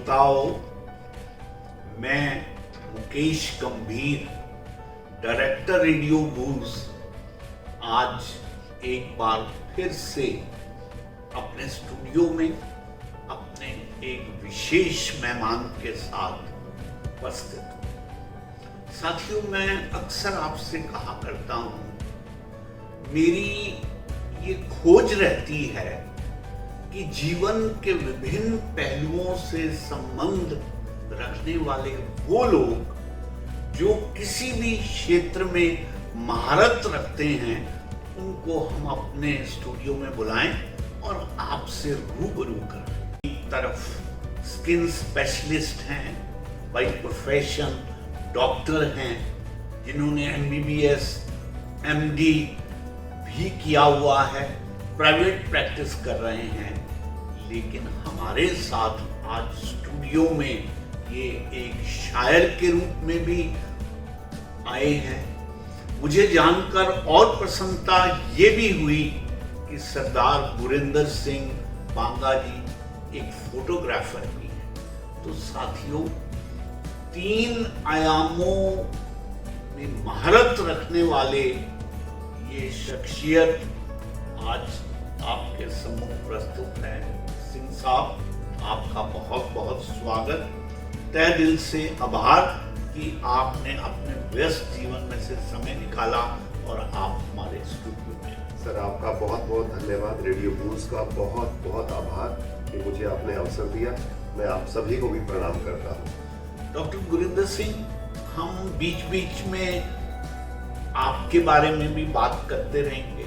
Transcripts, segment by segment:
श्रोताओं, मैं मुकेश गंभीर, डायरेक्टर रेडियो बूज, आज एक बार फिर से अपने स्टूडियो में अपने एक विशेष मेहमान के साथ उपस्थित हूँ। साथियों, मैं अक्सर आपसे कहा करता हूँ, मेरी ये खोज रहती है कि जीवन के विभिन्न पहलुओं से संबंध रखने वाले वो लोग जो किसी भी क्षेत्र में महारत रखते हैं, उनको हम अपने स्टूडियो में बुलाएं और आपसे रूबरू करें। एक तरफ स्किन स्पेशलिस्ट हैं, बाय प्रोफेशन डॉक्टर हैं, जिन्होंने MBBS MD भी किया हुआ है, प्राइवेट प्रैक्टिस कर रहे हैं, लेकिन हमारे साथ आज स्टूडियो में ये एक शायर के रूप में भी आए हैं। मुझे जानकर और प्रसन्नता ये भी हुई कि सरदार गुरिंदर सिंह बांगा जी एक फोटोग्राफर भी हैं। तो साथियों, 3 आयामों में महारत रखने वाले ये शख्सियत आज आपके सम्मुख प्रस्तुत है। सिंह साहब, आपका बहुत बहुत स्वागत। तहे दिल से आभार कि आपने अपने व्यस्त जीवन में से समय निकाला और आप हमारे स्टूडियो में। सर, आपका बहुत बहुत धन्यवाद। रेडियो बूज का बहुत बहुत आभार कि मुझे आपने अवसर दिया। मैं आप सभी को भी प्रणाम करता हूँ। डॉक्टर गुरिंदर सिंह, हम बीच बीच में आपके बारे में भी बात करते रहेंगे,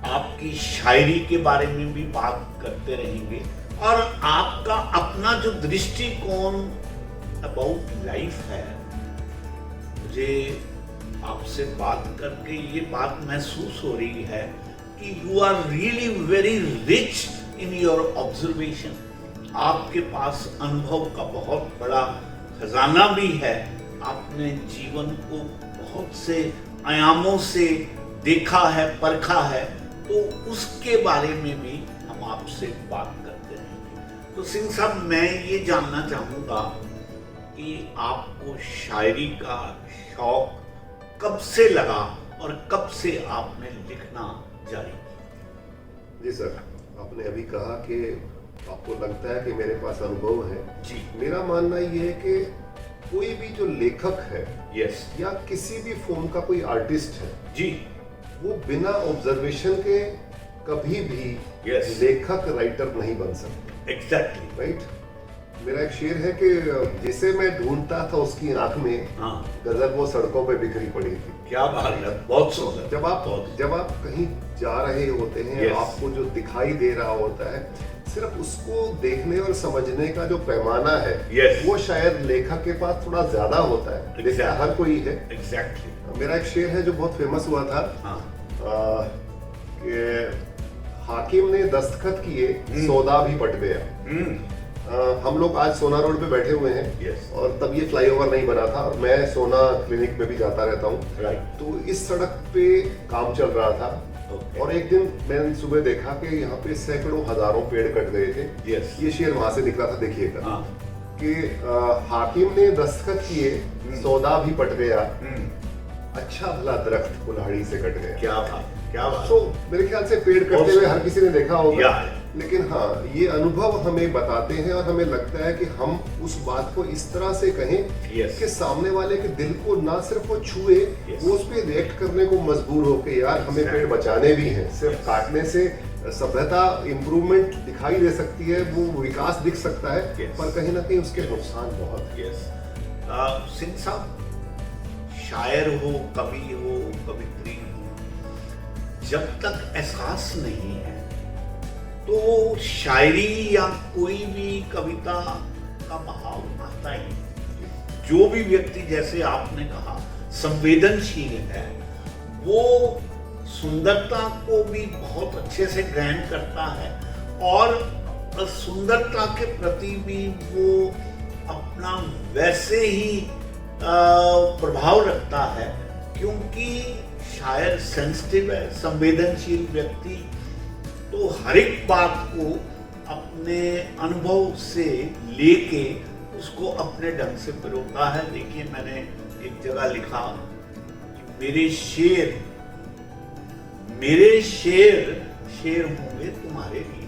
आपकी शायरी के बारे में भी बात करते रहेंगे, और आपका अपना जो दृष्टिकोण अबाउट लाइफ है। मुझे आपसे बात करके ये बात महसूस हो रही है कि you are really very rich in your observation. आपके पास अनुभव का बहुत बड़ा खजाना भी है। आपने जीवन को बहुत से आयामों से देखा है, परखा है, तो उसके बारे में भी हम आपसे बात करते रहेंगे। तो सिंह साहब, मैं ये जानना चाहूँगा कि आपको शायरी का शौक कब से लगा और कब से आपने लिखना जारी किया? जी सर, आपने अभी कहा कि आपको लगता है कि मेरे पास अनुभव है। जी, मेरा मानना ये है कि कोई भी जो लेखक है, यस, या किसी भी फॉर्म का कोई आर्टिस्ट है, जी, वो बिना ऑब्जर्वेशन के कभी भी Yes. लेखक राइटर नहीं बन सकते। Exactly, right. मेरा एक शेर है कि जिसे मैं ढूंढता था उसकी आंख में हाँ, गजब वो सड़कों पे बिखरी पड़ी थी। क्या बात है, बहुत सुंदर। जब आप कहीं जा रहे होते हैं, Yes. आपको जो दिखाई दे रहा होता है, सिर्फ उसको देखने और समझने का जो पैमाना है, Yes. वो शायद लेखक के पास थोड़ा ज्यादा होता है। Exactly. जैसे हर कोई है। एग्जैक्टली, मेरा एक शेर है जो बहुत फेमस हुआ था, हाँ, कि हाकिम ने दस्तखत किए, सौदा भी पट गया। हम लोग आज सोना रोड पे बैठे हुए हैं, Yes. और तब ये फ्लाईओवर नहीं बना था, और मैं सोना क्लिनिक में भी जाता रहता हूँ। राइट, तो इस सड़क पे काम चल रहा था, ओके, और एक दिन मैंने सुबह देखा कि यहाँ पे सैकड़ों हजारों पेड़ कट गए थे। यस, ये शेर वहां से निकला था, देखिएगा हाँ, कि हाकिम ने दस्तखत किए, सौदा भी पट गया, अच्छा भला दरख्त कुल्हाड़ी से कट गया। क्या बात, क्या बात। तो मेरे ख्याल से पेड़ कटते हुए हर किसी ने देखा होगा, या, लेकिन हाँ, ये अनुभव हमें बताते हैं, और हमें लगता है कि हम उस बात को इस तरह से कहें Yes. कि सामने वाले के दिल को ना सिर्फ वो छुए, Yes. वो उस पर रिएक्ट करने को मजबूर हो के यार हमें Exactly. पेड़ बचाने भी हैं। सिर्फ Yes. काटने से सभ्यता इंप्रूवमेंट दिखाई दे सकती है, वो विकास दिख सकता है, Yes. पर कहीं ना कहीं उसके नुकसान बहुत हैं। यस। सिंह साहब, शायर हो, कवि हो, कवित्री हो, जब तक एहसास नहीं है तो शायरी या कोई भी कविता का बहाव आता ही नहीं। जो भी व्यक्ति, जैसे आपने कहा, संवेदनशील है, वो सुंदरता को भी बहुत अच्छे से ग्रहण करता है, और सुंदरता के प्रति भी वो अपना वैसे ही प्रभाव रखता है, क्योंकि शायर सेंसिटिव है, संवेदनशील व्यक्ति तो हर एक बात को अपने अनुभव से लेके उसको अपने ढंग से पिरोता है। देखिए, मैंने एक जगह लिखा कि मेरे शेर शेर होंगे तुम्हारे लिए,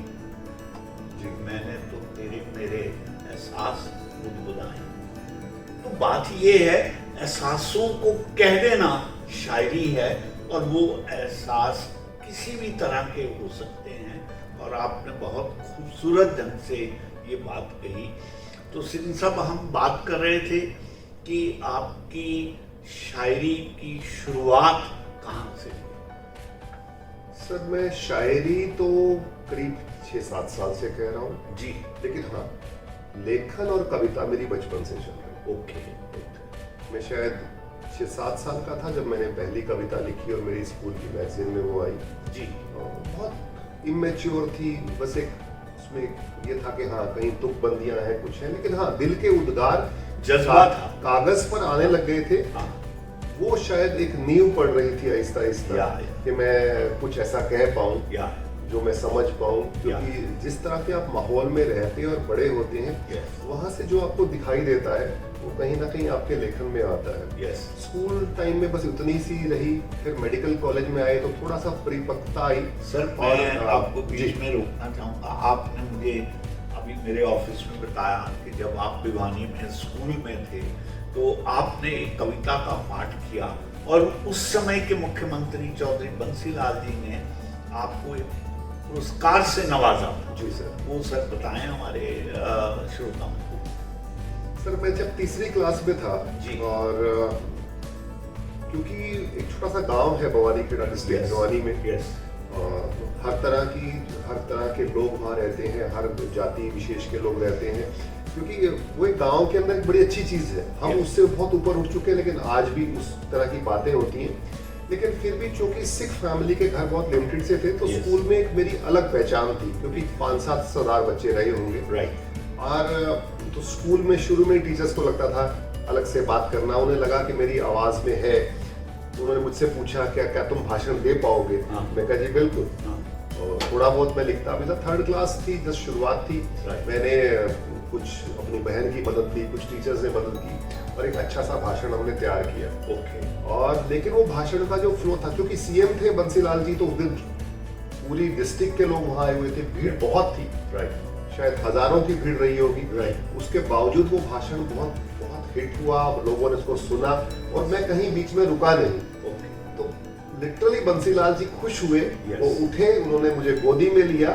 जी मैंने तो तेरे मेरे एहसास बुदबुदाए। तो बात ये है, एहसासों को कह देना शायरी है, और वो एहसास किसी भी तरह के हो सकते हैं। और आपने बहुत खूबसूरत ढंग से ये बात कही। तो सिंह साहब, हम बात कर रहे थे कि आपकी शायरी की शुरुआत कहाँ से हुई? सर, मैं शायरी तो करीब 6-7 साल से कह रहा हूँ जी, लेकिन हाँ, लेखन और कविता मेरी बचपन से चल रही। ओके। मैं शायद 6-7 साल का था जब मैंने पहली कविता लिखी और मेरी स्कूल की मैगजीन में वो आई। जी, बहुत इमेच्योर थी, बस एक उसमें ये था कि हाँ, कहीं तुकबंदियां हैं, कुछ है, लेकिन हाँ, दिल के उद्गार जज्बा था, कागज पर आने लग गए थे। हाँ, वो शायद एक नींव पड़ रही थी आहिस्ता आहिस्ता या। कि मैं कुछ ऐसा कह पाऊँ या जो मैं समझ पाऊँ, क्योंकि जिस तरह के आप माहौल में रहते और बड़े होते हैं, वहाँ से जो आपको दिखाई देता है वो कहीं ना कहीं आपके लेखन में आता है। यस। स्कूल टाइम में बस उतनी सी रही, फिर मेडिकल कॉलेज में आए तो थोड़ा सा परिपक्वता आई। सर, मैं आपको बीच में रोकना चाहूँगा। आपने मुझे अभी मेरे ऑफिस में बताया कि जब आप भिवानी में स्कूल में थे तो आपने एक कविता का पाठ किया, और उस समय के मुख्यमंत्री चौधरी बंसीलाल जी ने आपको एक पुरस्कार से नवाजा था। जी सर। वो सर बताएं हमारे श्रोताओं को। सर, मैं जब तीसरी क्लास में था जी, और क्योंकि एक छोटा सा गांव है भवानीखेड़ा डिस्ट्रिक्ट भिवानी में, यस, हर तरह के लोग वहाँ रहते हैं, हर जाति विशेष के लोग रहते हैं, क्योंकि वो एक गांव के अंदर एक बड़ी अच्छी चीज़ है। हम उससे बहुत ऊपर उठ चुके हैं, लेकिन आज भी उस तरह की बातें होती हैं। लेकिन फिर भी चूंकि सिख फैमिली के घर बहुत लिमिटेड से थे, तो स्कूल में एक मेरी अलग पहचान थी, क्योंकि 5-7 सरदार बच्चे रहे होंगे। राइट। और तो स्कूल में शुरू में टीचर्स को लगता था अलग से बात करना, उन्हें लगा कि मेरी आवाज़ में है। उन्होंने मुझसे पूछा क्या तुम भाषण दे पाओगे? मैं कहा जी बिल्कुल। थोड़ा बहुत मैं लिखता भी था। 3rd क्लास थी, जस्ट शुरुआत थी। मैंने कुछ अपनी बहन की मदद ली, कुछ टीचर्स ने मदद की, और एक अच्छा सा भाषण हमने तैयार किया। ओके। और लेकिन वो भाषण का जो फ्लो था, क्योंकि सीएम थे बंसीलाल जी, तो उस दिन पूरी डिस्ट्रिक्ट के लोग वहाँ आए हुए थे, भीड़ बहुत थी। राइट। शायद हजारों की भीड़ रही होगी। राइट। उसके बावजूद वो भाषण बहुत बहुत हिट हुआ, लोगों ने उसको सुना, और मैं कहीं बीच में रुका नहीं। तो लिटरली बंसीलाल जी खुश हुए। वो उठे, उन्होंने मुझे गोदी में लिया,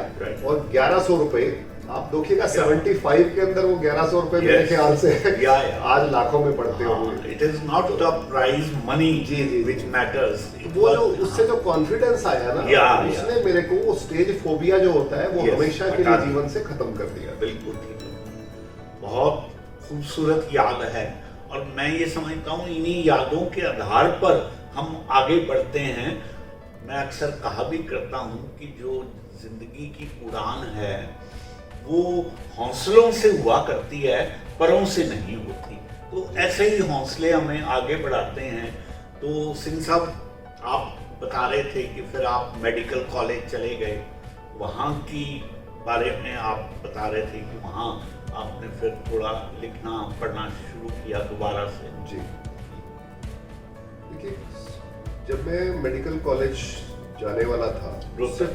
और 1100 रुपए, आप देखिएगा 75 के अंदर वो 1100 रुपए मेरे ख्याल से आज लाखों में पड़ते होंगे। It is not the prize money which matters. वो जो उससे जो कॉन्फिडेंस आया ना, उसने मेरे को वो स्टेज फोबिया जो होता है वो हमेशा के लिए जीवन से खत्म कर दिया। बिल्कुल ठीक। बहुत खूबसूरत याद है, और मैं ये समझता हूँ इन्हीं यादों के आधार पर हम आगे बढ़ते हैं। मैं अक्सर कहा भी करता हूँ कि जो जिंदगी की उड़ान है वो हौसलों से हुआ करती है, परों से नहीं होती। तो ऐसे ही हौसले हमें आगे बढ़ाते हैं। तो सिंह साहब, आप बता रहे थे कि फिर आप मेडिकल कॉलेज चले गए, वहाँ की बारे में आप बता रहे थे कि वहाँ आपने फिर थोड़ा लिखना पढ़ना शुरू किया दोबारा से। जी, देखिए, जब मैं मेडिकल कॉलेज जाने वाला था, रोहतक,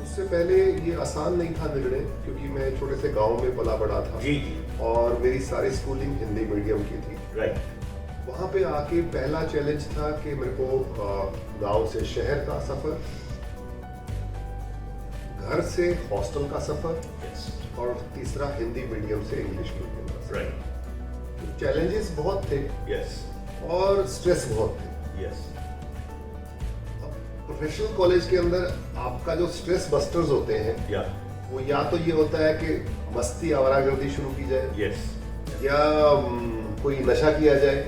उससे पहले ये आसान नहीं था निर्णय, क्योंकि मैं छोटे से गांव में पला बड़ा था। जी। और मेरी सारी स्कूलिंग हिंदी मीडियम की थी। राइट। वहाँ पे आके पहला चैलेंज था कि मेरे को गांव से शहर का सफर, घर से हॉस्टल का सफर, और तीसरा हिंदी मीडियम से इंग्लिश मीडियम का। राइट। चैलेंजेस बहुत थे। यस। और स्ट्रेस बहुत थे। यस। प्रोफेशनल कॉलेज के अंदर आपका जो स्ट्रेस बस्टर्स होते हैं, वो या तो ये होता है कि मस्ती आवारागर्दी शुरू की जाए, यस, या कोई नशा किया जाए,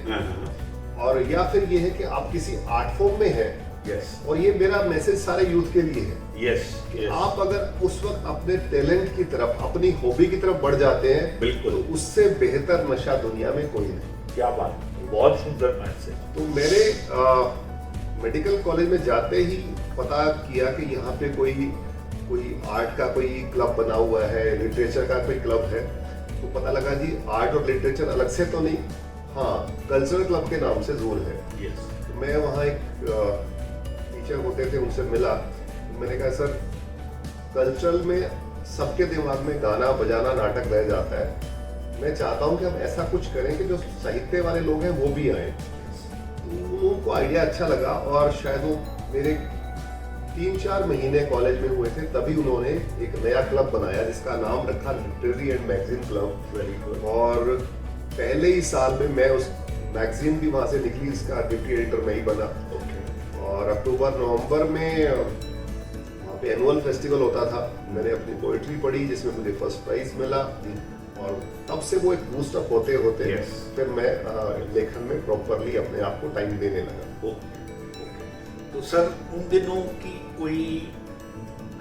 और या फिर ये है कि आप किसी आर्ट फॉर्म में हैं। यस। और ये मेरा मैसेज सारे यूथ के लिए है। यस। आप अगर उस वक्त अपने टैलेंट की तरफ, अपनी हॉबी की तरफ बढ़ जाते हैं, बिल्कुल, तो उससे बेहतर नशा दुनिया में कोई नहीं। क्या बात, बहुत सुंदर मैसेज। तो मेरे मेडिकल कॉलेज में जाते ही पता किया कि यहाँ पे कोई कोई आर्ट का कोई क्लब बना हुआ है, लिटरेचर का कोई क्लब है, तो पता लगा जी आर्ट और लिटरेचर अलग से तो नहीं, हाँ कल्चरल क्लब के नाम से जोन है। यस। तो मैं वहाँ एक टीचर होते थे, उनसे मिला, मैंने कहा सर कल्चरल में सबके दिमाग में गाना बजाना नाटक रह जाता है, मैं चाहता हूँ कि हम ऐसा कुछ करें कि जो साहित्य वाले लोग हैं वो भी आए। तो उनको आइडिया अच्छा लगा और शायद वो मेरे 3-4 महीने कॉलेज में हुए थे तभी उन्होंने एक नया क्लब बनाया जिसका नाम रखा literary and magazine club. Very good. और पहले ही साल में मैं उस मैगजीन भी वहाँ से निकली, इसका डिप्टी एडिटर मैं ही बना। ओके। और अक्टूबर नवंबर में वहाँ पे एनुअल फेस्टिवल होता था, मैंने अपनी पोइट्री पढ़ी जिसमें मुझे फर्स्ट प्राइज मिला, और तब से वो एक बूस्टअप होते होते Yes. फिर मैं लेखन में प्रॉपरली अपने आप को टाइम देने लगा। ओके। तो सर उन दिनों की कोई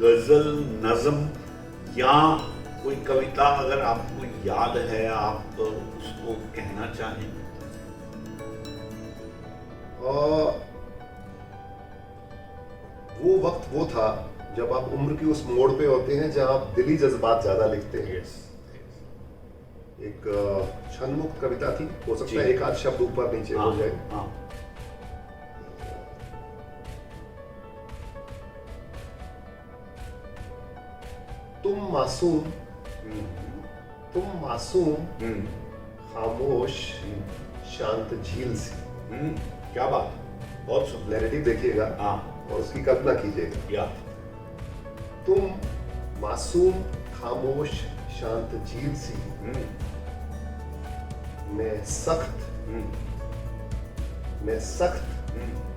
गजल, नज़म या कोई कविता अगर आपको याद है, आप उसको कहना चाहें? वो वक्त वो था जब आप उम्र की उस मोड़ पे होते हैं जहां आप दिली जज्बात ज्यादा लिखते हैं। यस। एक छंदमुक्त कविता थी, हो सकता है जी। एक आध शब्द ऊपर नीचे हो जाए। हाँ। तुम मासूम, तुम मासूम खामोश शांत झील सी। क्या बात, बहुत सुंदर। क्लैरिटी देखिएगा हाँ। और उसकी कल्पना कीजिएगा। या तुम मासूम खामोश शांत झील सी, मैं सख्त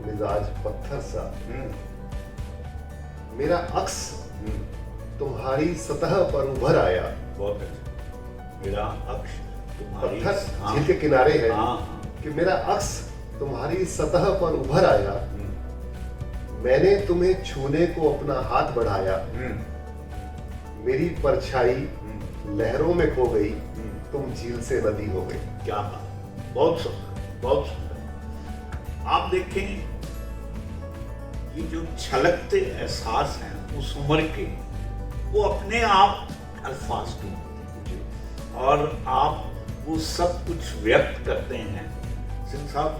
मिजाज पत्थर सा, मेरा अक्स तुम्हारी सतह पर उभर आया। बहुत अच्छा। मेरा अक्ष तुम्हारी पत्थर झील के किनारे है हाँ। कि मेरा अक्स तुम्हारी सतह पर उभर आया, मैंने तुम्हें छूने को अपना हाथ बढ़ाया, मेरी परछाई लहरों में खो गई, तुम झील से नदी हो गई। क्या बात, बहुत सुंदर, बहुत सुंदर। आप देखें ये जो छलकते एहसास हैं उस उम्र के, वो अपने आप अल्फाज ढूंढते हैं और आप वो सब कुछ व्यक्त करते हैं। सिंह साहब,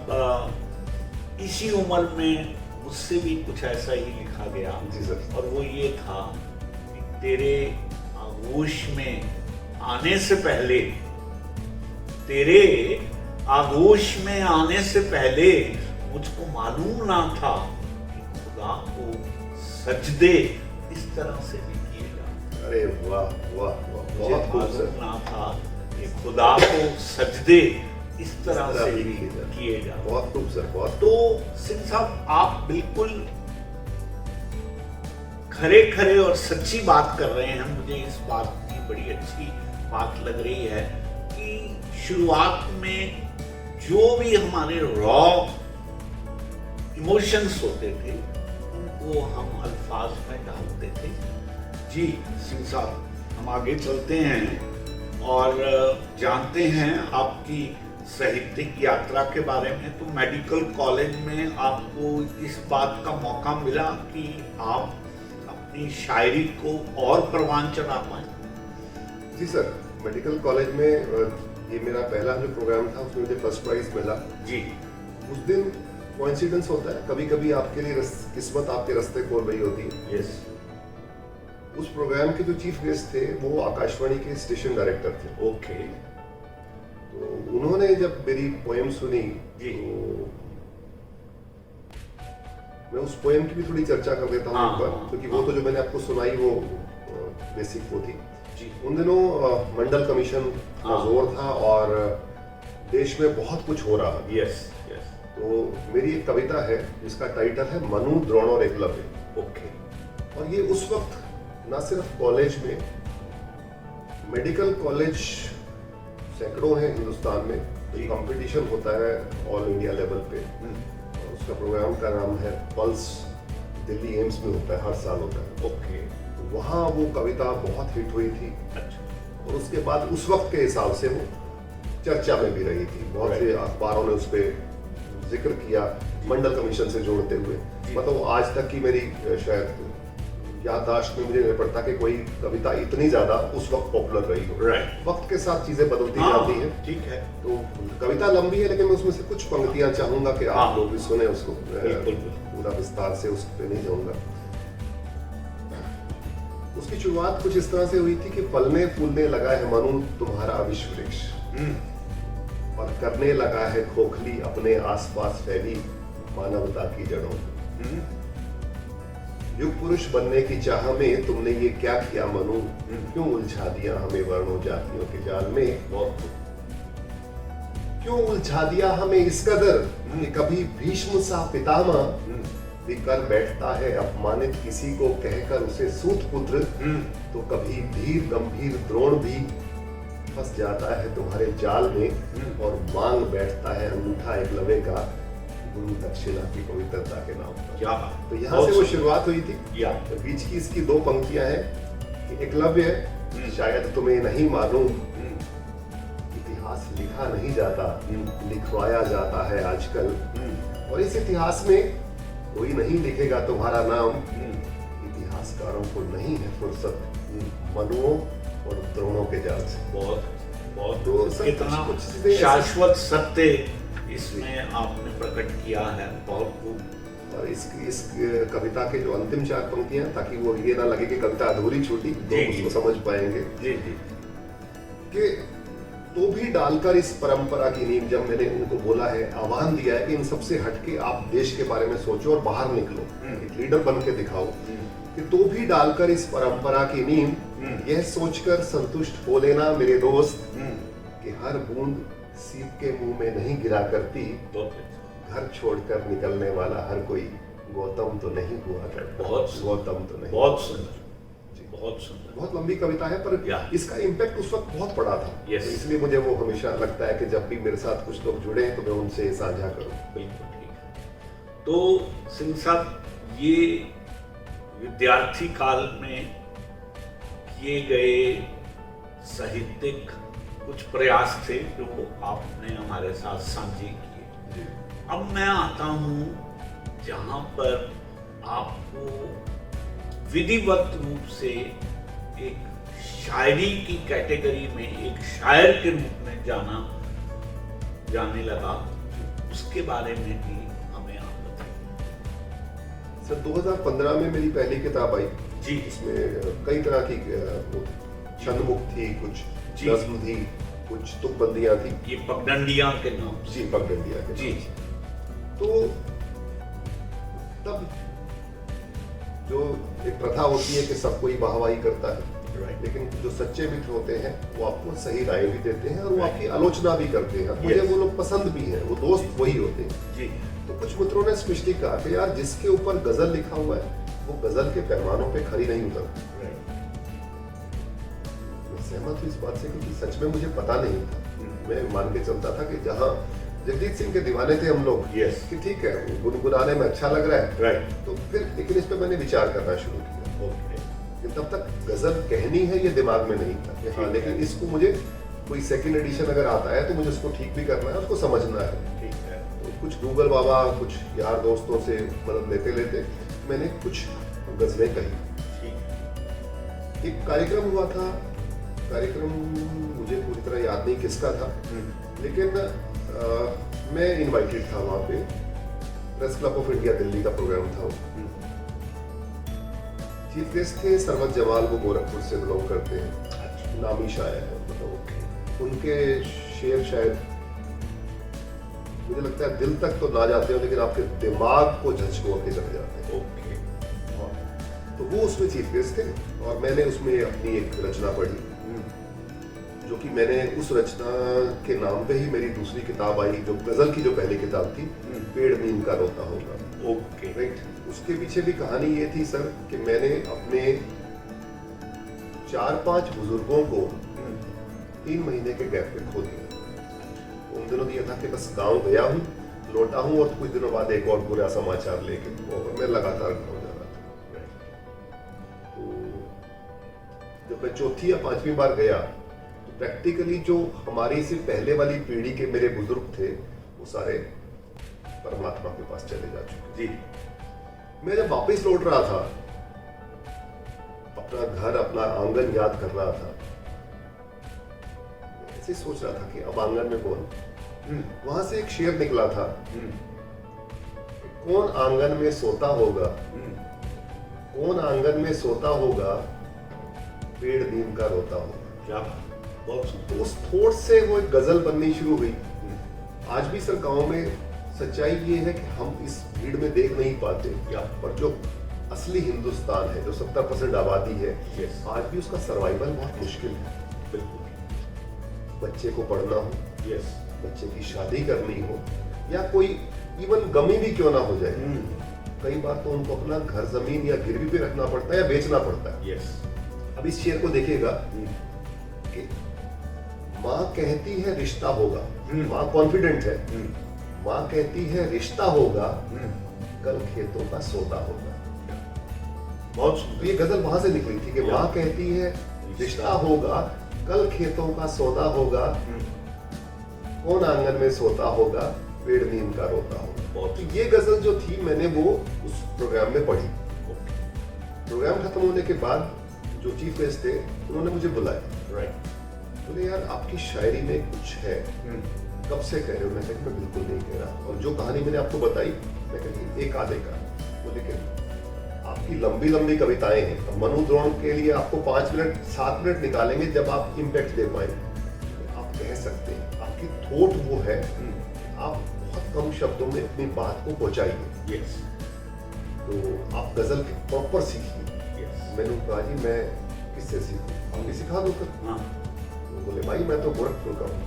इसी उम्र में मुझसे भी कुछ ऐसा ही लिखा गया। जी सर। और वो ये था कि तेरे आगोश में आने से पहले, तेरे आगोश में आने से पहले मुझको मालूम ना था कि खुदा को सजदे इस तरह से भी किए जाते। अरे वाह वाह वाह, मुझे बहुत खूब मालूम सर। ना था कि खुदा को सजदे इस तरह से भी किए जाते। बहुत खूब सर, बहुत। तो सिंह साहब, आप बिल्कुल खरे खरे और सच्ची बात कर रहे हैं। मुझे इस बात की बड़ी अच्छी बात लग रही है कि शुरुआत में जो भी हमारे रॉ इमोशंस होते थे उनको हम अल्फाज में डालते थे। जी सिंह साहब, हम आगे चलते हैं और जानते हैं आपकी साहित्यिक यात्रा के बारे में। तो मेडिकल कॉलेज में आपको इस बात का मौका मिला कि आप अपनी शायरी को और परवान चढ़ा पाए? जी सर, मेडिकल कॉलेज में ये मेरा पहला जो प्रोग्राम था उसमें मुझे फर्स्ट प्राइज मिला। जी। उस दिन कोइंसिडेंस होता है, कभी कभी आपके लिए किस्मत आपके रास्ते खोल रही होती है। यस। उस प्रोग्राम के जो चीफ गेस्ट थे वो आकाशवाणी के स्टेशन डायरेक्टर थे। ओके। तो उन्होंने जब मेरी पोएम सुनी जी। तो मैं उस पोएम की भी थोड़ी चर्चा कर देता हूँ हाँ, एक बार, हाँ, क्योंकि हाँ। वो तो जो मैंने आपको सुनाई वो बेसिक वो थी। जी। उन दिनों मंडल कमीशन का हाँ। जोर था और देश में बहुत कुछ हो रहा था। Yes yes. तो मेरी एक कविता है जिसका टाइटल है मनु, द्रोण और एकलव्य। ओके। और ये उस वक्त ना सिर्फ कॉलेज में, मेडिकल कॉलेज सैकड़ों हैं हिंदुस्तान में, जी। कंपटीशन होता है ऑल इंडिया लेवल पे। और उसका प्रोग्राम का नाम है पल्स, दिल्ली एम्स में होता है, हर साल होता है। ओके। तो वहाँ वो कविता बहुत हिट हुई थी अच्छा। और उसके बाद उस वक्त के हिसाब से वो चर्चा में भी रही थी। बहुत से अखबारों ने उस पर जिक्र किया मंडल कमीशन से जोड़ते हुए। जी। मतलब आज तक की मेरी शायद याददाश्त में मुझे नहीं पड़ता कि कोई कविता इतनी ज्यादा उस वक्त पॉपुलर रही हो। राइट। वक्त के साथ चीजें बदलती जाती हैं। ठीक है। तो कविता लंबी है, लेकिन मैं उसमें से कुछ पंक्तियां चाहूंगा कि आप लोग भी सुने उसको। बिल्कुल। पूरा विस्तार से उस पर नहीं जाऊंगा। उसकी शुरुआत कुछ इस तरह से हुई थी कि फलने फूलने लगा है मानो तुम्हारा विश्व वृक्ष, और करने लगा है खोखली अपने आसपास फैली मानवता की जड़ों। युग पुरुष बनने की चाह में तुमने ये क्या किया मनु, क्यों उलझा दिया हमें वर्णों जातियों के जाल में। क्यों उलझा दिया हमें इस कदर कि कभी भीष्म सा पितामह भी कर बैठता है अपमानित किसी को कहकर उसे सूत पुत्र, तो कभी धीर गंभीर द्रोण भी फंस जाता है तुम्हारे जाल में और मांग बैठता है अंगूठा एकलव्य का गुरु दक्षिणा की पवित्रता के नाम पर। क्या तो यहाँ से वो शुरुआत हुई थी। तो बीच की इसकी दो पंक्तियां हैं कि एकलव्य शायद तुम्हें नहीं मालूम, इतिहास लिखा नहीं जाता, लिखवाया जाता है आजकल, और इस इतिहास में कोई नहीं लिखेगा तुम्हारा नाम। इतिहासकारों को नहीं है फुर्सत मनुओं और द्रोणों के जाल से। बहुत तो कितना शाश्वत सत्य इसमें आपने प्रकट किया है। बहुत खूब। और इस कविता के जो अंतिम 4 पंक्तियां, ताकि वो ये ना लगे कि कविता अधूरी छूटी, तो उसको समझ पाएंगे कि तो भी डालकर इस परंपरा की नींव, जब मैंने उनको बोला है, आह्वान दिया है कि इन सबसे हटके आप देश के बारे में सोचो और बाहर निकलो, एक लीडर बन के दिखाओ, कि तो भी डालकर इस परंपरा की नींव यह सोचकर संतुष्ट हो लेना मेरे दोस्त कि हर बूंद सीप के मुंह में नहीं गिरा करती, घर छोड़कर निकलने वाला हर कोई गौतम तो नहीं हुआ करता। गौतम तो नहीं। बहुत सुंदर, बहुत सुंदर। बहुत लंबी कविता है, पर इसका इम्पैक्ट उस वक्त बहुत बड़ा था। तो इसलिए मुझे वो हमेशा लगता है कि जब भी मेरे साथ कुछ लोग जुड़े हैं तो मैं उनसे साझा करूं। बिल्कुल ठीक है। तो सिंह साहब, ये विद्यार्थी काल में किए गए साहित्यिक कुछ प्रयास थे जो आपने हमारे साथ साझे किए। अब मैं आता हूं जहां पर आपको विधिवत रूप से एक शायरी की कैटेगरी में एक शायर के रूप में जाने लगा, उसके बारे में भी हमें आप बताइए। सर, 2015 में मेरी पहली किताब आई जी। इसमें कई तरह की छंदमुक्त थी, कुछ नज़्म थी, कुछ तुकबंदियां थी। ये पगडंडियां के नाम जी, पगडंडियां के जी। तो तब जो एक प्रथा होती है कि सब कोई वाहवाही करता है, लेकिन जो सच्चे मित्र होते हैं वो आपको सही राय भी देते हैं और वो आपकी आलोचना भी करते हैं। मुझे वो लोग पसंद भी हैं, वो दोस्त वही होते हैं जी। तो कुछ मित्रों ने स्पेशली कहा कि यार, जिसके ऊपर गजल लिखा हुआ है वो गजल के पैमानों पे खरी नहीं उतरती। मैं सहमत हूँ इस बात से, क्योंकि सच में मुझे पता नहीं था। मैं मान के चलता था कि जहाँ जगजीत सिंह के दीवाने थे हम लोग, कि ठीक है, गुनगुनाने में अच्छा लग रहा है, तो फिर लेकिन इस पर मैंने विचार करना शुरू किया। कि तब तक गजल कहनी है ये दिमाग में नहीं था कि हाँ, लेकिन इसको मुझे कोई सेकंड एडिशन अगर आता है तो मुझे उसको ठीक भी करना है, उसको समझना है। ठीक है। तो कुछ गूगल बाबा, कुछ यार दोस्तों से मदद लेते लेते मैंने कुछ गजलें कही। एक कार्यक्रम हुआ था, कार्यक्रम मुझे पूरी तरह याद नहीं किसका था, लेकिन मैं इनवाइटेड था वहाँ पे। Press club of India Delhi का प्रोग्राम था। चीफ गेस्ट थे सरवत जमाल, वो गोरखपुर से बिलोंग करते हैं, नामी शायर है। मतलब उनके शेर शायद मुझे लगता है दिल तक तो ना जाते हो, लेकिन आपके दिमाग को झंझोर के चले जाते हैं। तो वो उसमें चीफ गेस्ट थे और मैंने उसमें अपनी एक रचना पढ़ी, जो कि मैंने उस रचना के नाम पे ही मेरी दूसरी किताब आई, जो गजल की जो पहली किताब थी, पेड़ नीम का रोता होगा। राइट। उसके पीछे भी कहानी ये थी सर कि मैंने अपने 4-5 बुजुर्गों को 3 महीने के गैप पे खो दिया। उन दिनों ये था कि बस गांव गया हूँ, लौटा हूँ और कुछ दिनों बाद एक और बुरा समाचार लेके, और मैं लगातार गाँव जा रहा था। तो जब मैं 4थी या 5वीं बार गया तो प्रैक्टिकली जो हमारी से पहले वाली पीढ़ी के मेरे बुजुर्ग थे वो सारे परमात्मा के पास चले जा चुके। जी। मैं जब वापस लौट रहा था अपना घर, अपना आंगन याद कर रहा था। ऐसे सोच रहा था कि अब आंगन में कौन। वहां से एक शेर निकला था, कौन आंगन में सोता होगा, कौन आंगन में सोता होगा, पेड़ नीम का रोता होगा। क्या बहुत तो उस थोट से वो एक गजल बननी शुरू हुई। आज भी सर गांव में सच्चाई ये है कि हम इस भीड़ में देख नहीं पाते, पर जो असली हिंदुस्तान है, जो 70% आबादी है, आज भी उसका सर्वाइवल बहुत मुश्किल है। बिल्कुल। बच्चे को पढ़ना हो, बच्चे की शादी करनी हो, या कोई इवन गमी भी क्यों ना हो जाए, कई बार तो उनको अपना घर जमीन या गिरवी पे रखना पड़ता है या बेचना पड़ता है। अब इस शेर को देखिएगा कि माँ कहती है रिश्ता होगा, माँ कॉन्फिडेंट है, माँ कहती है रिश्ता होगा, कल खेतों का सौदा होगा। बहुत ये गजल वहां से निकली थी कि माँ कहती है रिश्ता होगा, कल खेतों का सौदा होगा, कौन आंगन में सोता होगा, पेड़ नीम का रोता होगा। तो ये गजल जो थी, मैंने वो उस प्रोग्राम में पढ़ी। प्रोग्राम खत्म होने के बाद जो चीफ गेस्ट थे उन्होंने मुझे बुलाया। बोले यार आपकी शायरी में कुछ है, कब से कह रहे हो? मैं कहा मैं बिल्कुल नहीं कह रहा, और जो कहानी मैंने आपको बताई, मैं कहा एक आधे का। बोले कि आपकी लंबी लंबी कविताएं हैं, अब मनु द्रोण के लिए आपको 5 मिनट 7 मिनट निकालेंगे जब आप इम्पैक्ट दे पाएंगे। आप कह सकते हैं, आपकी थॉट वो है, आप बहुत कम शब्दों में अपनी बात को पहुंचाइए। तो आप गजल प्रॉपर सीखिए। मैंने कहा जी मैं किससे सीखूं, आप भी सिखा दो। तो बोले भाई मैं तो गोरखपुर का हूँ।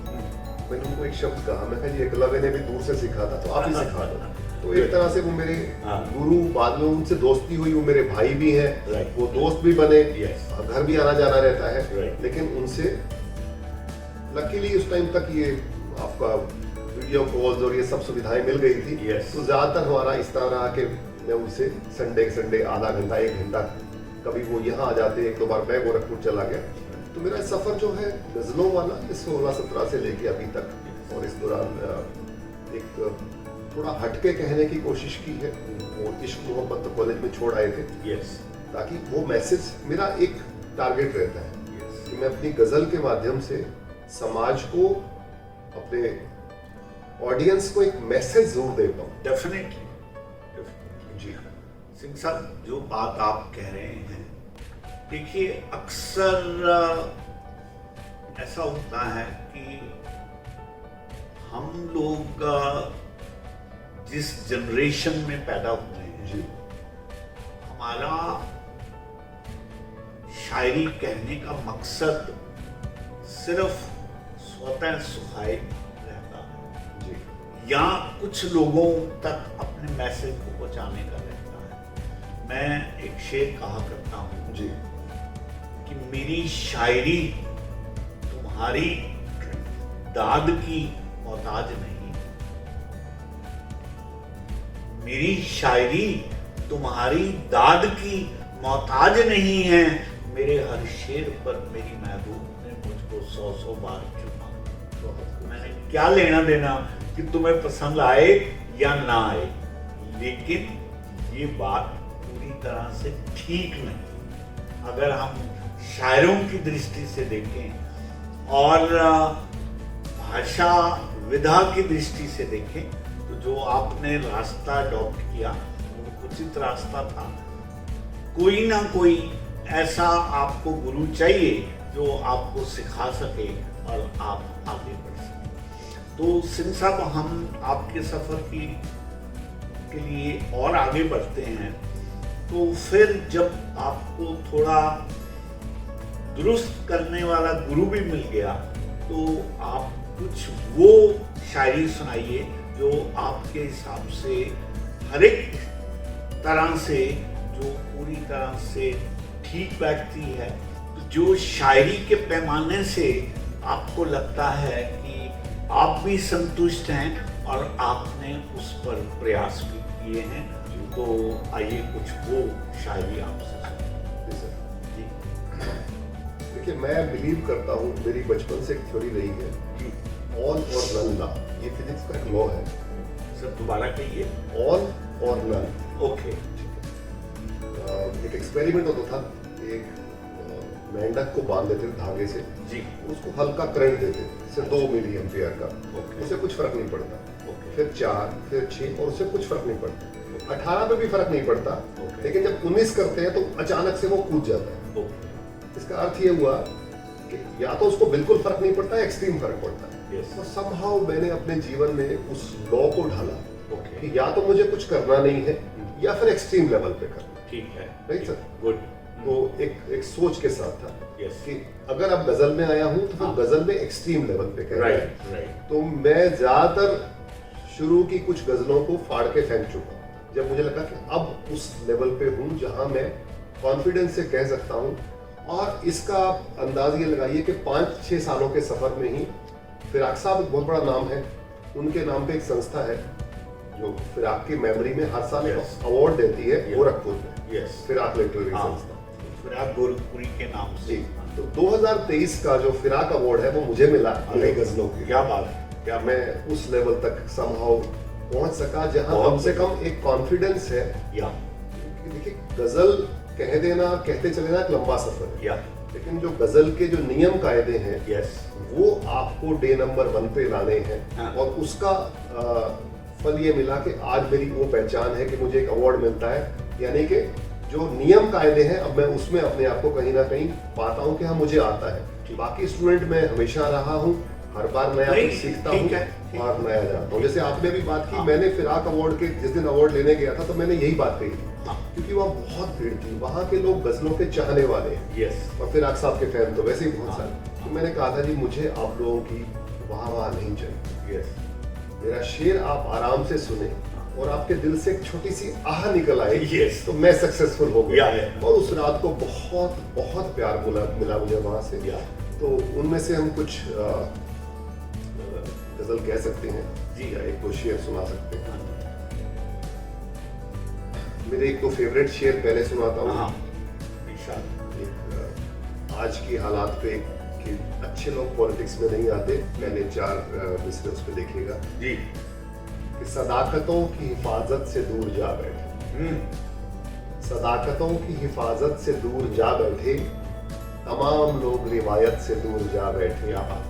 मैंने उनको एक शब्द कहा, मैं कहा जी एकलव्य ने भी दूर से सीखा था, तो आप ही सिखा दो। तो एक तरह से वो मेरे गुरु, बाद में उनसे दोस्ती हुई, वो मेरे भाई भी हैं, वो दोस्त भी बने, घर भी आना जाना रहता है। लेकिन उनसे लकीली उस टाइम तक ये आपका वीडियो कॉल्स और ये सब सुविधाएं मिल गई थी। तो ज्यादातर हमारा इस तरह रहा कि मैं उनसे संडे आधा घंटा 1 घंटा, कभी वो यहाँ आ जाते, 1-2 बार मैं गोरखपुर चला गया। तो मेरा सफर जो है गजलों वाला 16-17 से लेके अभी तक, और इस दौरान एक थोड़ा हटके कहने की कोशिश की है। वो इश्क मोहब्बत तो कॉलेज में छोड़ आए थे, ताकि वो मैसेज, मेरा एक टारगेट रहता है कि मैं अपनी गजल के माध्यम से समाज को, अपने ऑडियंस को एक मैसेज जरूर दे पाऊं। डेफिनेटली जी हाँ सिंह साहब, जो बात आप कह रहे हैं, देखिए अक्सर ऐसा होता है कि हम लोग जिस जनरेशन में पैदा हुए हैं, हमारा शायरी कहने का मकसद सिर्फ स्वतः सुखाए रहता है, या कुछ लोगों तक अपने मैसेज को पहुंचाने का रहता है। मैं एक शेर कहा करता हूँ जी कि मेरी शायरी तुम्हारी दाद की मोहताज नहीं, मेरी शायरी तुम्हारी दाद की मोहताज नहीं है, मेरे हर शेर पर मेरी महबूब ने मुझको 100 बार चुमा। मैंने क्या लेना देना कि तुम्हें पसंद आए या ना आए, लेकिन ये बात पूरी तरह से ठीक नहीं। अगर हम शायरों की दृष्टि से देखें और भाषा विधा की दृष्टि से देखें, तो जो आपने रास्ता अडॉप्ट किया वो उचित रास्ता था। कोई ना कोई ऐसा आपको गुरु चाहिए जो आपको सिखा सके और आप आगे बढ़ सके। तो सिंह साहब, हम आपके सफर के लिए और आगे बढ़ते हैं, तो फिर जब आपको थोड़ा दुरुस्त करने वाला गुरु भी मिल गया, तो आप कुछ वो शायरी सुनाइए जो आपके हिसाब से हर एक तरह से, जो पूरी तरह से ठीक बैठती है, जो शायरी के पैमाने से आपको लगता है कि आप भी संतुष्ट हैं और आपने उस पर प्रयास भी किए हैं। तो आइए कुछ वो शायरी आपसे जी। देखिए, मैं बिलीव करता हूँ, मेरी बचपन से एक थ्योरी रही है, ऑल और नन लॉ। ये फिजिक्स का एक लॉ है। सर दोबारा कहिए। ऑल और नन। ओके। एक एक्सपेरिमेंट होता था, एक मेंढक को बांध देते थे धागे से, जी, उसको हल्का करंट देते थे, जैसे 2 मिली एम्पियर का, ओके, उससे कुछ फर्क नहीं पड़ता। ओके, फिर 4, फिर 6 और उससे कुछ फर्क नहीं पड़ता। 18 पे भी फर्क नहीं पड़ता, ओके। लेकिन जब 19 करते हैं तो अचानक से वो कूद जाता है। ओके, इसका अर्थ ये हुआ कि या तो उसको बिल्कुल फर्क नहीं पड़ता, एक्सट्रीम फर्क पड़ता है। यस, तो समहाउ मैंने अपने जीवन में उस लॉ को ढाला ओके, कि या तो मुझे कुछ करना नहीं है या फिर एक्सट्रीम लेवल पे करना, ठीक है, राइट सर? गुड, तो एक सोच के साथ था यस, कि अगर अब गजल में आया हूं तो फिर हाँ। गजल में एक्सट्रीम लेवल पे करना है। राइट, राइट, तो मैं ज्यादातर शुरू की कुछ गजलों को फाड़ के फेंक चुका हूं, जब मुझे लगा कि अब उस लेवल पे हूं जहां मैं कॉन्फिडेंस से कह सकता हूं। और इसका अंदाज ये लगाइए कि 5-6 सालों के सफर में ही फिराक साहब एक बहुत बड़ा नाम है, उनके नाम पे एक संस्था है जो फिराक की मेमोरी में हर साल एक Yes. अवार्ड देती है Yes. गोरखपुर में, यस, फिराक लिटरेरी हाँ। संस्था। फिराक गोरखपुरी के नाम से, जी, तो 2023 का जो फिराक अवार्ड है वो मुझे मिला मेरी गजलों की। क्या बात है, क्या मैं उस लेवल तक समहाउ पहुंच सका जहां बहुत कम से कम एक कॉन्फिडेंस है या कि देखिए गजल कह देना, कहते चले ना एक लंबा सफर है, या लेकिन जो गजल के जो नियम कायदे हैं यस, वो आपको डे नंबर 1 पे लाने हैं। हाँ। और उसका फल ये मिला कि आज मेरी वो पहचान है कि मुझे एक अवार्ड मिलता है, यानी कि जो नियम कायदे हैं अब मैं उसमें अपने आप को कहीं ना कहीं पाता हूँ कि हाँ मुझे आता है। बाकी स्टूडेंट मैं हमेशा रहा हूँ, हर बार नया नहीं, कुछ सीखता ठीक हूँ है, ठीक और नया जाता हूँ। जैसे आपने भी बात की, हाँ। मैंने फिराक अवार्ड के जिस दिन अवार्ड लेने गया था तो मैंने यही बात कही थी, हाँ, क्योंकि वहाँ बहुत भीड़ थी, वहाँ के लोग गजलों के चाहने वाले हैं यस, और फिराक साहब के फैन तो वैसे ही बहुत हाँ। सारे। तो मैंने कहा था जी मुझे आप लोगों की वाह नहीं चाहिए, यस, मेरा शेर आप आराम से सुने और आपके दिल से एक छोटी सी आह निकल आए, Yes. तो मैं सक्सेसफुल हो गया। Yeah. और उस रात को बहुत बहुत प्यार मिला मुझे वहां से। या तो उनमें से हम कुछ गजल कह सकते हैं जी। या एक दो शेर सुना सकते हैं। हाँ, मेरे एक दो फेवरेट शेर पहले सुनाता हाँ, हूँ। इरशाद, एक आज की हालात पे कि अच्छे लोग पॉलिटिक्स में नहीं आते, पहले 4 मिसरे उस पे देखिएगा जी, कि सदाकतों की हिफाजत से दूर जा बैठे, सदाकतों की हिफाजत से दूर जा बैठे, तमाम लोग रिवायत से दूर जा बैठे। क्या बात,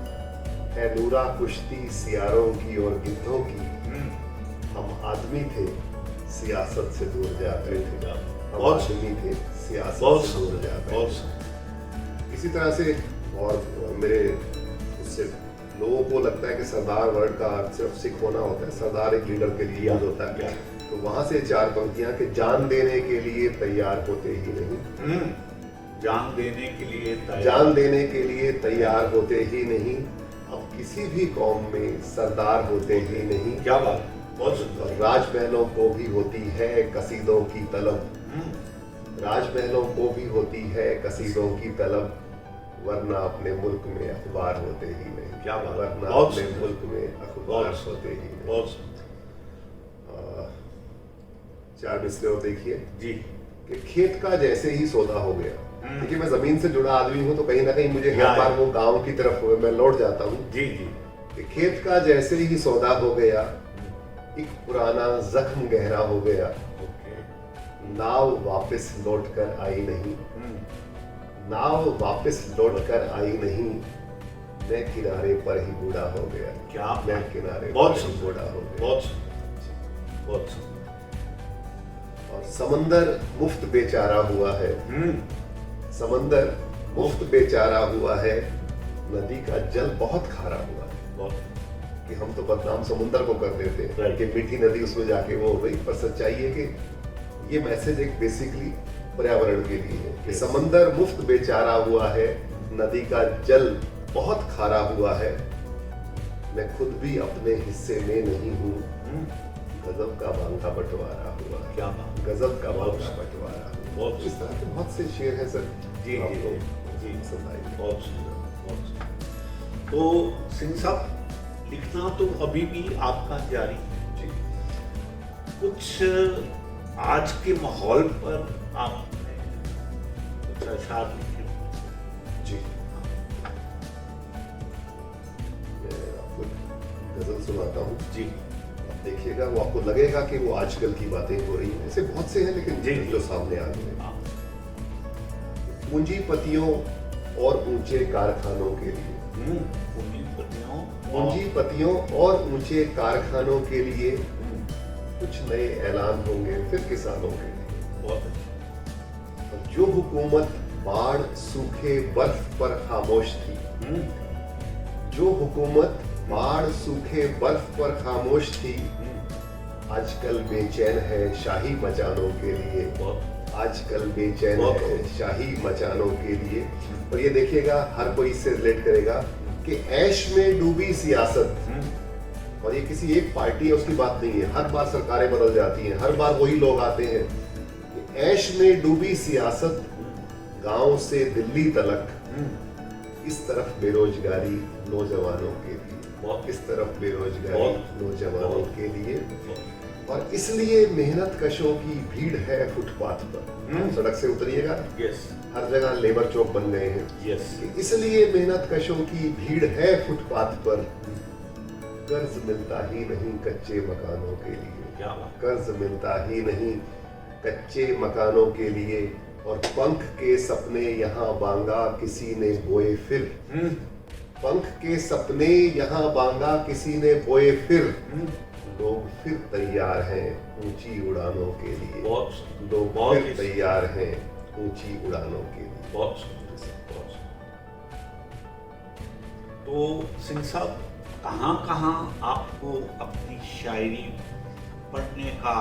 है नूरा कुश्ती सियारों की और गिद्धों की, हम आदमी थे सियासत से दूर जा बैठे, हम बहुत आदमी थे सियासत बहुत से दूर जा बहुत बैठे। इसी तरह से और मेरे उससे लोगों को लगता है कि सरदार वर्ड का अर्थ सिर्फ सिख होना होता है, सरदार एक लीडर के लिए यूज होता है। तो वहां से 4 पंक्तियां कि जान देने के लिए तैयार होते ही नहीं, जान देने के लिए तैयार, जान देने के लिए तैयार होते ही नहीं, अब किसी भी कौम में सरदार होते ही नहीं। क्या बात, बहुत सुंदर, और राजमहलों को भी होती है कसीदों की तलब, राजमहलों को भी होती है कसीदों की तलब, वरना अपने मुल्क में अखबार होते ही नहीं। क्या बात, वरना बहुत अपने सुंदर, मुल्क में अखबार बहुत होते ही नहीं। बहुत सुंदर, 4 मिसरे और देखिए जी, कि खेत का जैसे ही सौदा हो गया। देखिए मैं जमीन से जुड़ा आदमी हूँ तो कहीं ना कहीं मुझे हर या, बार वो गांव की तरफ मैं लौट जाता हूँ। जी, जी, कि खेत का जैसे ही सौदा हो गया, एक पुराना जख्म गहरा हो गया, ओके, नाव वापस लौट कर आई नहीं, नाव वापस लौट कर आई नहीं, मैं किनारे पर ही बूढ़ा हो गया। क्या मैं बात, किनारे बहुत पर ही सुंदर, बूढ़ा हो गया। बहुत सुंदर, बहुत सुंदर, और समंदर मुफ्त बेचारा हुआ है, समंदर मुफ्त बेचारा हुआ है, नदी का जल बहुत खारा हुआ है। बहुत, कि हम तो बदनाम समुंदर को कर देते हैं Right. कि मीठी नदी उसमें जाके वो हो गई, पर सच्चाई है कि ये मैसेज एक बेसिकली पर्यावरण के लिए है कि Yes. समंदर मुफ्त बेचारा हुआ है, नदी का जल बहुत खारा हुआ है, मैं खुद भी अपने हिस्से में नहीं हूँ, गजब का बांका बंटवारा हुआ है। क्या बात, गजब का बहुत बांका बंटवारा हुआ है। बहुत इस तरह के बहुत से शेर हैं सर जी, जो जी, आपको जी, पसंद आएंगे। बहुत सुंदर, बहुत सुंदर। तो सिंह साहब, लिखना तो अभी भी आपका जारी है जी। कुछ आज के माहौल पर आपने कुछ अशार लिखे? जी मैं आपको गजल सुनाता हूँ, जी, आप देखिएगा वो आपको लगेगा कि वो आजकल की बातें हो रही हैं, ऐसे बहुत से हैं लेकिन जी, जो सामने आ गए। हाँ, पूंजीपतियों और ऊंचे कारखानों के लिए। पूंजीपतियों और ऊंचे कारखानों के लिए कुछ नए ऐलान होंगे फिर किसानों के लिए। और जो हुकूमत बाढ़, सूखे, बर्फ पर खामोश थी, जो हुकूमत बाढ़, सूखे, बर्फ पर खामोश थी, आजकल बेचैन है शाही मचानों के लिए। आजकल बेचैन है शाही मचानों के लिए। और ये देखिएगा, हर कोई इससे रिलेट करेगा कि ऐश में डूबी सियासत, और ये किसी एक पार्टी है उसकी बात नहीं है, हर बार सरकारें बदल जाती हैं, हर बार वही लोग आते हैं। ऐश में डूबी सियासत, गांव से दिल्ली तलक, इस तरफ बेरोजगारी नौजवानों के लिए, इस तरफ बेरोजगारी नौजवानों के लिए। और इसलिए मेहनत कशों की भीड़ है फुटपाथ पर। सड़क से उतरिएगा, हर जगह लेबर चौक बन गए हैं। इसलिए मेहनत कशों की भीड़ है फुटपाथ पर, कर्ज मिलता ही नहीं कच्चे मकानों के लिए, कर्ज मिलता ही नहीं कच्चे मकानों के लिए। और पंख के सपने यहाँ बांगा किसी ने बोए फिर, पंख के सपने यहाँ बांगा किसी ने बोए फिर, लोग फिर तैयार हैं ऊंची उड़ानों के लिए, लोग फिर तैयार हैं ऊंची उड़ानों के लिए। तो सिंह साहब, कहाँ आपको अपनी शायरी पढ़ने का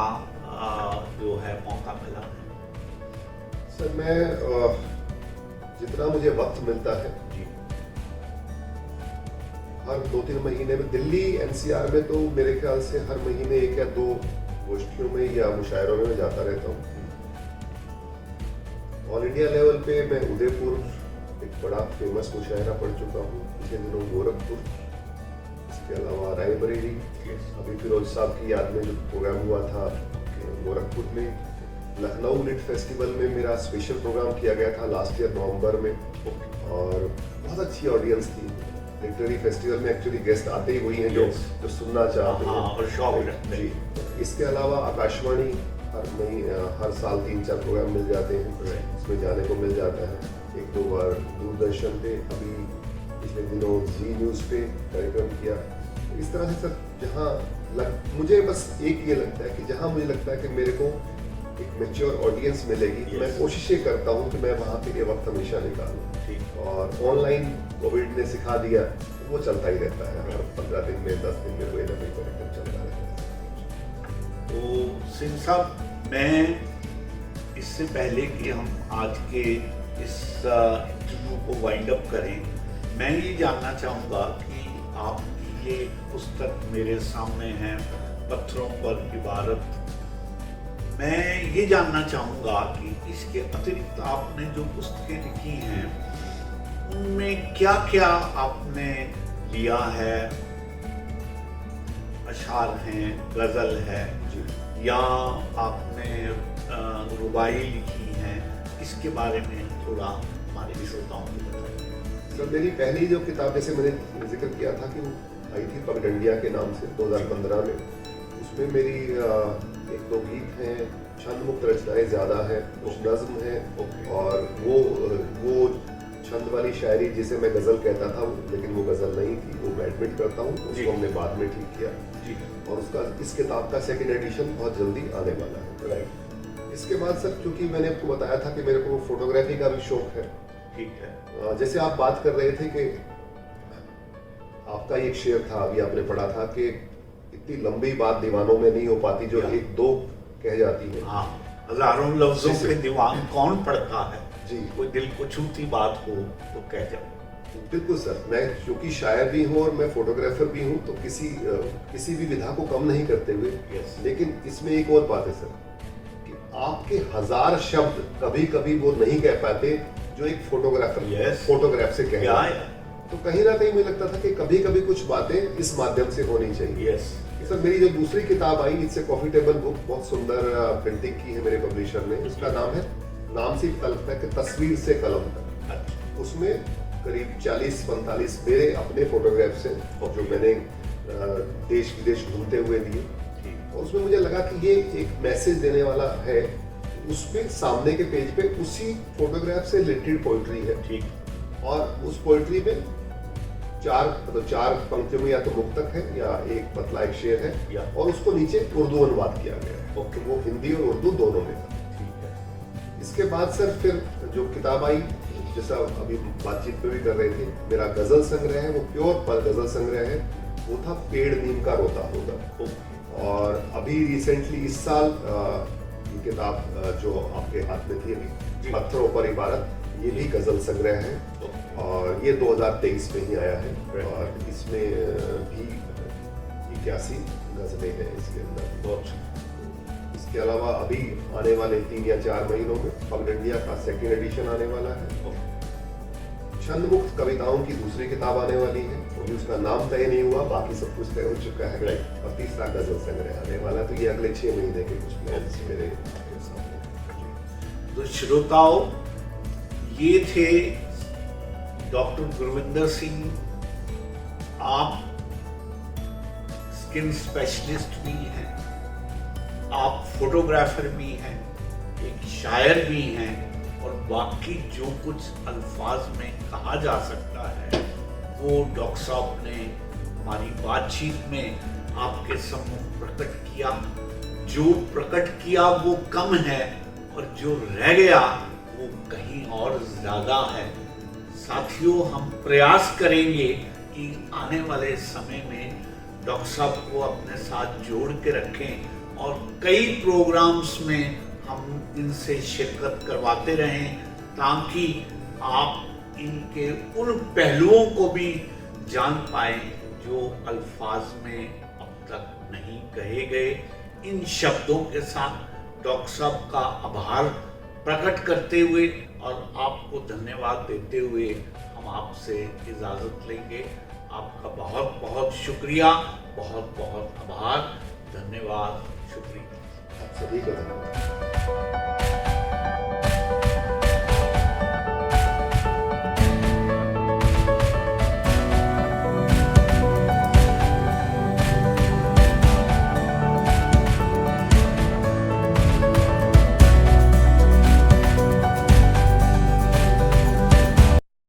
जो है मौका मिला? सर, मैं जितना मुझे वक्त मिलता है जी, हर 2-3 महीने में दिल्ली एनसीआर में तो मेरे ख्याल से हर महीने 1 या 2 गोष्ठियों में या मुशायरों में जाता रहता हूँ। ऑल इंडिया लेवल पे मैं उदयपुर एक बड़ा फेमस मुशायरा पढ़ चुका हूँ, पिछले दिनों गोरखपुर, इसके अलावा रायबरेली। अभी फिरोज साहब की याद में जो प्रोग्राम हुआ था गोरखपुर में। लखनऊ लिट फेस्टिवल में मेरा स्पेशल प्रोग्राम किया गया था लास्ट ईयर नवंबर में, और बहुत अच्छी ऑडियंस थी। लिटरेरी फेस्टिवल में एक्चुअली गेस्ट आते ही वही हैं जो सुनना चाहते हैं जी। इसके अलावा आकाशवाणी हर साल 3-4 प्रोग्राम मिल जाते हैं, इसमें जाने को मिल जाता है। 1-2 बार दूरदर्शन पे, अभी पिछले दिनों जी न्यूज़ पे कार्यक्रम किया। इस तरह से सर, जहाँ मुझे बस एक ये लगता है कि जहाँ मुझे लगता है कि मेरे को एक मैच्योर ऑडियंस मिलेगी, मैं कोशिशें करता हूँ कि मैं वहाँ के लिए वक्त हमेशा निकालूँ। और ऑनलाइन कोविड ने सिखा दिया, वो चलता ही रहता है, हर 15 दिन में 10 दिन में कोई ना कोई कार्यक्रम चलता रहता है। तो सिंह साहब, मैं इससे पहले कि हम आज के इस इंटरव्यू को वाइंड अप करें, मैं ये जानना चाहूँगा कि आपकी ये पुस्तक मेरे सामने है, पत्थरों पर इबारत। मैं ये जानना चाहूँगा कि इसके अतिरिक्त आपने जो पुस्तकें लिखी हैं उनमें क्या क्या आपने लिया है? अशार हैं, गज़ल है, या आपने रुबाई लिखी है? इसके बारे में थोड़ा हमारे श्रोताओं को बताइए। सर, मेरी पहली जो किताब, जैसे मैंने जिक्र किया था कि वो आई थी पगडंडिया के नाम से 2015 में, उसमें मेरी 1-2 गीत हैं, छंद मुक्त रचनाएं ज़्यादा हैं, कुछ नज्म है, और वो छंद वाली शायरी जिसे मैं गज़ल कहता था, लेकिन वो गज़ल नहीं थी, वो मैं एडमिट करता हूँ, उसको हमने बाद में ठीक किया जी। और उसका इस किताब का 2nd एडिशन बहुत जल्दी आने वाला है। राइट। इसके बाद सर, क्योंकि मैंने आपको बताया था कि मेरे को फोटोग्राफी का भी शौक है। ठीक है। जैसे आप बात कर रहे थे कि आपका एक शेर था, अभी आपने पढ़ा था कि इतनी लंबी बात दीवानों में नहीं हो पाती जो 1-2 कह जाती है। हाँ, हजारों लफ्जों के दीवान कौन पढ़ता है जी। कोई दिल को छूती बात हो तो कह जाओ। बिल्कुल सर, मैं क्योंकि शायर भी हूँ और मैं फोटोग्राफर भी हूँ, तो किसी भी विधा को कम नहीं करते हुए, लेकिन इसमें एक और बात है सर कि आपके 1000 शब्द कभी कभी वो नहीं कह पाते जो एक फोटोग्राफर फोटोग्राफ से कह रहा है। तो कहीं ना कहीं मुझे लगता था कि कभी कभी कुछ बातें इस माध्यम से होनी चाहिए। सर, मेरी जो दूसरी किताब आई, it's a coffee table book, बहुत सुंदर प्रिंटिंग की है मेरे पब्लिशर ने। उसका नाम से पता लगता है कि तस्वीर से कलम तक। उसमें करीब 40-45 मेरे अपने फोटोग्राफ्स हैं जो मैंने देश विदेश घूमते हुए लिए, और उसमें मुझे लगा कि ये एक मैसेज देने वाला है। उसमें सामने के पेज पे उसी फोटोग्राफ से रिलेटेड पोइट्री है। ठीक। और उस पोइट्री में चार पंक्तियों में या तो मुक्तक है या एक पतला एक शेर है, या। और उसको नीचे उर्दू अनुवाद किया गया है। ओके। वो हिंदी और उर्दू दोनों में था। ठीक है। इसके बाद सर फिर जो किताब आई, जैसा अभी बातचीत में भी कर रहे थे, मेरा गजल संग्रह है, वो प्योर गजल संग्रह है, वो था पेड़ नीम का रोता होगा। ओके। और अभी रिसेंटली इस साल ये किताब जो आपके हाथ में थी अभी, जी। पत्थरों पर इबारत, ये भी गजल संग्रह है और ये 2023 में ही आया है। Right. और इसमें भी 81 गजलें हैं इसके अंदर। बहुत। इसके अलावा अभी आने वाले 3 या 4 महीनों में पगडंडिया का सेकेंड एडिशन आने वाला है। छंद मुक्त कविताओं की दूसरी किताब आने वाली है, अभी उसका नाम तय नहीं हुआ, बाकी सब कुछ तय हो चुका है। Right. और तीसरा गजल संग्रह आने वाला है, तो ये अगले 6 महीने के कुछ प्लान्स मेरे सामने हैं। तो श्रोताओं, ये थे डॉक्टर गुरविंदर सिंह। आप स्किन स्पेशलिस्ट भी हैं, आप फोटोग्राफर भी हैं, एक शायर भी हैं, और बाकी जो कुछ अल्फाज में कहा जा सकता है वो डॉक्टर साहब ने हमारी बातचीत में आपके सम्मुख प्रकट किया। जो प्रकट किया वो कम है और जो रह गया वो कहीं और ज्यादा है। साथियों, हम प्रयास करेंगे कि आने वाले समय में डॉक्टर साहब को अपने साथ जोड़ के रखें और कई प्रोग्राम्स में हम इनसे शिरकत करवाते रहें, ताकि आप इनके उन पहलुओं को भी जान पाएं जो अल्फाज में अब तक नहीं कहे गए। इन शब्दों के साथ डॉक्टर साहब का आभार प्रकट करते हुए और आपको धन्यवाद देते हुए हम आपसे इजाजत लेंगे। आपका बहुत बहुत शुक्रिया, बहुत बहुत आभार, धन्यवाद, शुक्रिया। आप सभी को धन्यवाद।